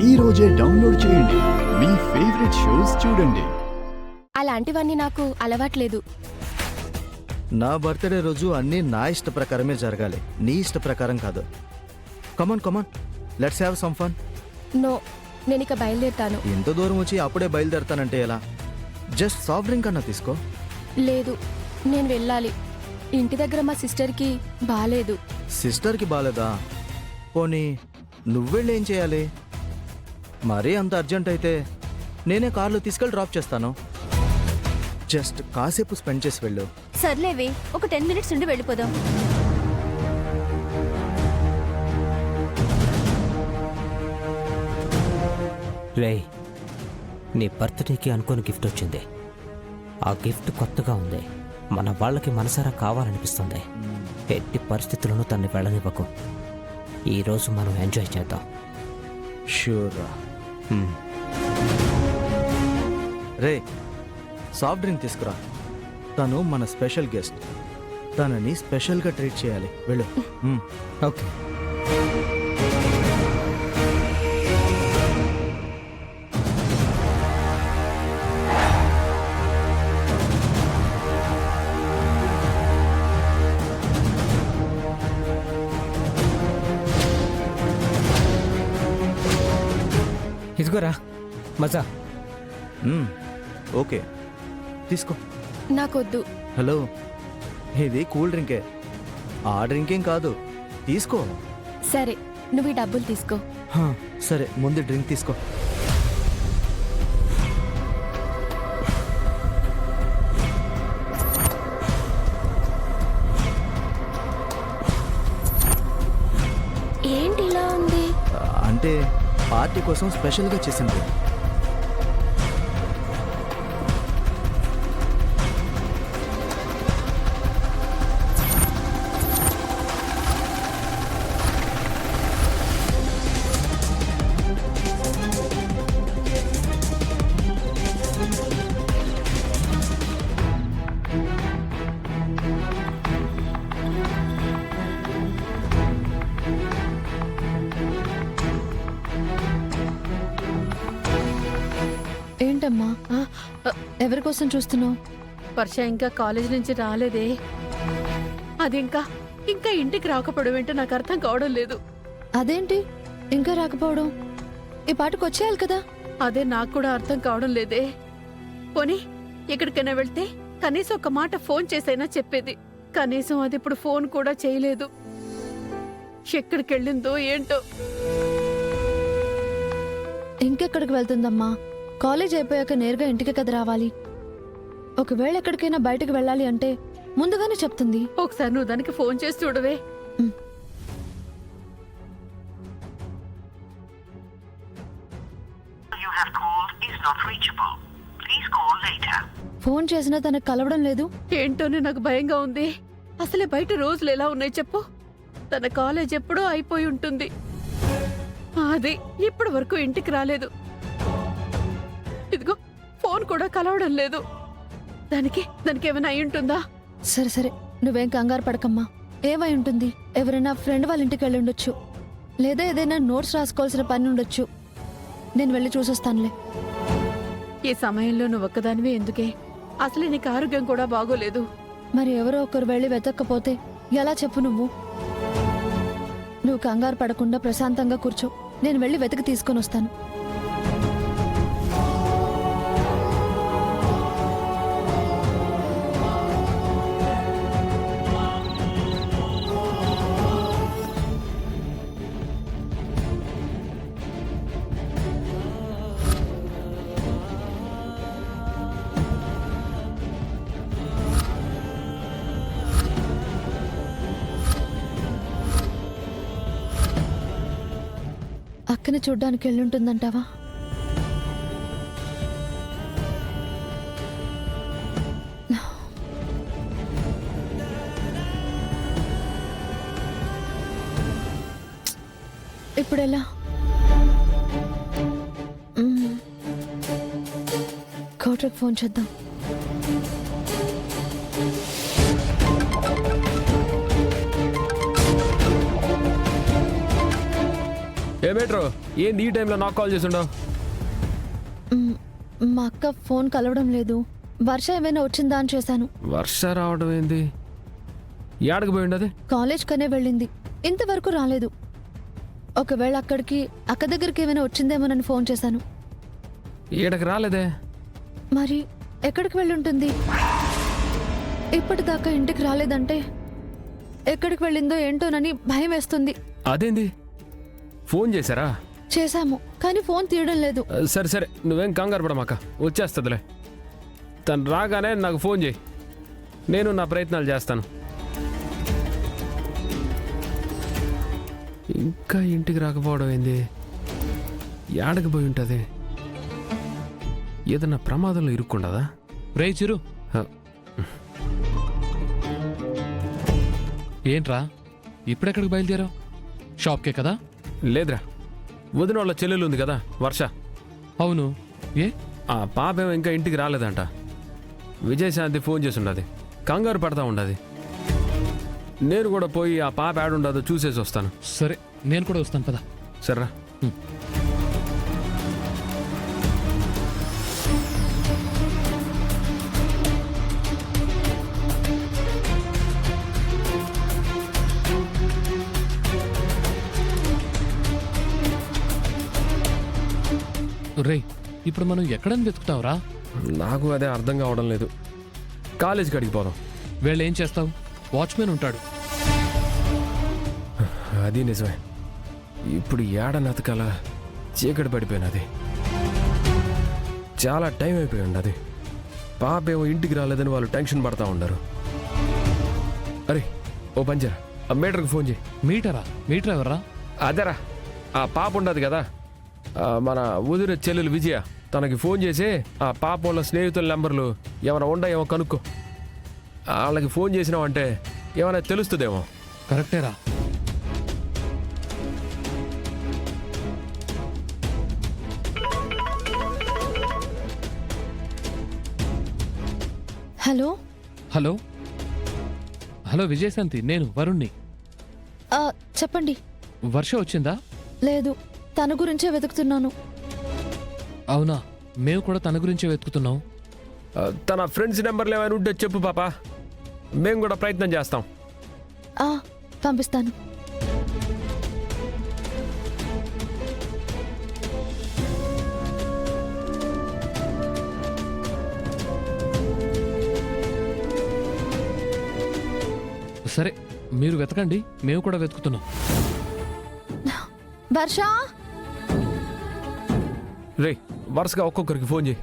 ఈ రోజే డౌన్లోడ్ చేయండి. మీ ఫేవరెట్ షోస్ చూడండి. అలాంటివన్నీ నాకు అలవాట్లేదు. నా బర్త్డే రోజు అన్నీ నా ఇష్ట ప్రకారమే జరగాలి, నీ ఇష్ట ప్రకారం కాదు. Come on come on, let's have some fun. No, నేను ఇక బయలుదేరుతాను. ఎంత దూరం వచ్చి అప్పుడే బయలుదేరతానంటే ఎలా? జస్ట్ సాఫ్ట్ డ్రింక్ అన్నా తీసుకో. లేదు, నేను వెళ్ళాలి. ఇంటి దగ్గర మా సిస్టర్కి బాలేదు. సిస్టర్కి బాలేదా? పోనీ నువ్వెళ్ళి ఏం చేయాలి? మరీ అంత అర్జెంట్ అయితే నేనే కార్లో తీసుకెళ్ళి డ్రాప్ చేస్తాను. జస్ట్ కాసేపు స్పెండ్ చేసి వెళ్ళు. సర్లేవే, ఒక 10 మినిట్స్ ఉండి వెళ్ళిపోదాం. రే, నీ బర్త్డేకి అనుకోని గిఫ్ట్ వచ్చింది. ఆ గిఫ్ట్ కొత్తగా ఉంది. మన వాళ్ళకి మనసారా కావాలనిపిస్తుంది. ఎట్టి పరిస్థితులను తన్ని వెళ్ళనివ్వకు. ఈరోజు మనం ఎంజాయ్ చేద్దాం. షూర్. రే, సాఫ్ట్ డ్రింక్ తీసుకురా. తను మన స్పెషల్ గెస్ట్. తనని స్పెషల్గా ట్రీట్ చేయాలి. వెళ్ళు. ఓకే. ఇదిగోరా మజా. ఓకే, తీసుకో. నాకొద్దు. హలో, ఇది కూల్ డ్రింకే, ఆ డ్రింకేం కాదు. తీసుకో. సరే, నువ్వు ఈ డబ్బులు తీసుకో. హా, సరే, ముందు డ్రింక్ తీసుకో. ఏంటి ఇలా ఉంది? అంటే పార్టీ కోసం స్పెషల్గా చేసిన డ్రింక్. ఏంటమ్మా, ఎవరి కోసం చూస్తున్నావు? వర్ష ఇంకా కాలేజ్ నుంచి రాలేదే. అది ఇంకా ఇంటికి రాకపోవడం ఏంటో నాకు అర్థం కావడం లేదు. అదేంటి ఇంకా రాకపోవడం? ఈ పాటకు వచ్చేయాలి కదా. అదే నాకు కూడా అర్థం కావడం లేదే. పోనీ ఎక్కడికైనా వెళ్తే కనీసం ఒక మాట ఫోన్ చేసైనా చెప్పేది. కనీసం అది ఇప్పుడు ఫోన్ కూడా చేయలేదు. ఎక్కడికి వెళ్ళిందో ఏంటో. ఇంకెక్కడికి వెళ్తుందమ్మా? కాలేజ్ అయిపోయాక నేరుగా ఇంటికి కదా రావాలి. ఒకవేళ ఎక్కడికైనా బయటకు వెళ్ళాలి అంటే ముందుగానే చెప్తుంది. ఒకసారి నువ్వు దానికి ఫోన్ చేసి చూడవే. ఫోన్ చేసినా తనకు కలవడం లేదు. ఏంటోనే నాకు భయంగా ఉంది. అసలే బయట రోజులు ఎలా ఉన్నాయి చెప్పు. తన కాలేజ్ ఎప్పుడో అయిపోయి ఉంటుంది. అది ఇప్పటి వరకు ఇంటికి రాలేదు. ఇదిగో ఫోన్ కూడా కలవడం లేదు. దానికి ఏమైనా అయి ఉంటుందా? సరే సరే, నువ్వేం కంగారు పడకమ్మా. ఏమై ఉంటుంది? ఎవరైనా ఫ్రెండ్ వాళ్ళ ఇంటికి వెళ్ళి ఉండొచ్చు, లేదా ఏదైనా నోట్స్ రాసుకోవాల్సిన పని ఉండొచ్చు. నేను వెళ్ళి చూసొస్తానులే. ఈ సమయంలో నువ్వు ఒక్కదానివే ఎందుకే? అసలే నీకు ఆరోగ్యం కూడా బాగోలేదు. మరి ఎవరో ఒకరు వెళ్ళి వెతక్కపోతే ఎలా చెప్పు నువ్వు? నువ్వు కంగారు పడకుండా ప్రశాంతంగా కూర్చో. నేను వెళ్ళి వెతికి తీసుకొని వస్తాను. అక్కని చూడ్డానికి వెళ్ళుంటుందంటావా? ఇప్పుడెలా? కోటకు ఫోన్ చేద్దాం. ఏమేట్రో ఏంది ఈ టైంలో నాకు కాల్ చేసిండవు? మ్, మా అక్క ఫోన్ కలవడం లేదు. వర్ష ఏమైనా వచ్చిందా అని చేశాను. వర్ష రావడం ఏంది? ఏడకి పోయిండు అది? కాలేజ్ కనే వెళ్ళింది, ఇంతవరకు రాలేదు. ఒకవేళ అక్కడికి అక్క దగ్గరికి ఏమైనా వచ్చిందేమోనని ఫోన్ చేశాను. ఈడకి రాలేదే. మరి ఎక్కడికి వెళ్ళుంటుంది? ఇప్పటిదాకా ఇంటికి రాలేదంటే ఎక్కడికి వెళ్ళిందో ఏంటోనని భయం వేస్తుంది. అదేంది, ఫోన్ చేశారా? చేశాము, కానీ ఫోన్ తీయడం లేదు. సరే సరే, నువ్వేం కంగారు పడమాక, వచ్చేస్తుందిలే. తను రాగానే నాకు ఫోన్ చేయి, నేను నా ప్రయత్నాలు చేస్తాను. ఇంకా ఇంటికి రాకపోవడం ఏంది? ఏడకి పోయి ఉంటుంది? ఏదన్నా ప్రమాదంలో ఇరుక్కుండదా? రే చిరు, హ, ఏంట్రా ఇప్పుడెక్కడికి బయలుదేరావు? షాప్కే కదా? లేదురా, వదిన వాళ్ళ చెల్లెలు ఉంది కదా వర్ష, అవును. ఏ ఆ పాపేమో ఇంకా ఇంటికి రాలేదంట. విజయశాంతి ఫోన్ చేసి ఉండదు, కంగారు పడతా ఉండదు. నేను కూడా పోయి ఆ పాప ఆడుండదో చూసేసి వస్తాను. సరే, నేను కూడా వస్తాను పద. సరేరా. రే, ఇప్పుడు మనం ఎక్కడని వెతుకుతావురా? నాకు అదే అర్థం కావడం లేదు. కాలేజీకి అడిగి పోదాం. వీళ్ళు ఏం చేస్తావు? వాచ్మెన్ ఉంటాడు. అది నిజమే. ఇప్పుడు ఏడ నతకాల, చీకటి పడిపోయినది. చాలా టైం అయిపోయి ఉండదు. పాపేమో ఇంటికి రాలేదని వాళ్ళు టెన్షన్ పడతా ఉండరు. అరే ఓ పంజరా, ఆ మీటర్కి ఫోన్ చేయి. మీటరా? మీటర్ ఎవర్రా? అదేరా, ఆ పాప ఉండదు కదా, మన ఉదిర చెల్లెలు విజయ, తనకి ఫోన్ చేసి ఆ పాప వాళ్ళ స్నేహితుల నెంబర్లు ఏమైనా ఉన్నాయేమో కనుక్కో. వాళ్ళకి ఫోన్ చేసినావంటే ఏమైనా తెలుస్తుందేమో. కరెక్టేరా. హలో హలో హలో విజయశాంతి, నేను వరుణ్ణి. చెప్పండి. వర్ష వచ్చిందా? లేదు, తన గురించే వెతుకుతున్నాను. అవునా, మేము కూడా తన గురించే వెతుకుతున్నాం. తన ఫ్రెండ్స్ నెంబర్లు ఏమైనా ఉంటే చెప్పు పాప, మేము కూడా ప్రయత్నం చేస్తాం. పంపిస్తాను. సరే, మీరు వెతకండి, మేము కూడా వెతుకుతున్నాం. వర్ష, రే వరుసగా ఒక్కొక్కరికి ఫోన్ చేయి.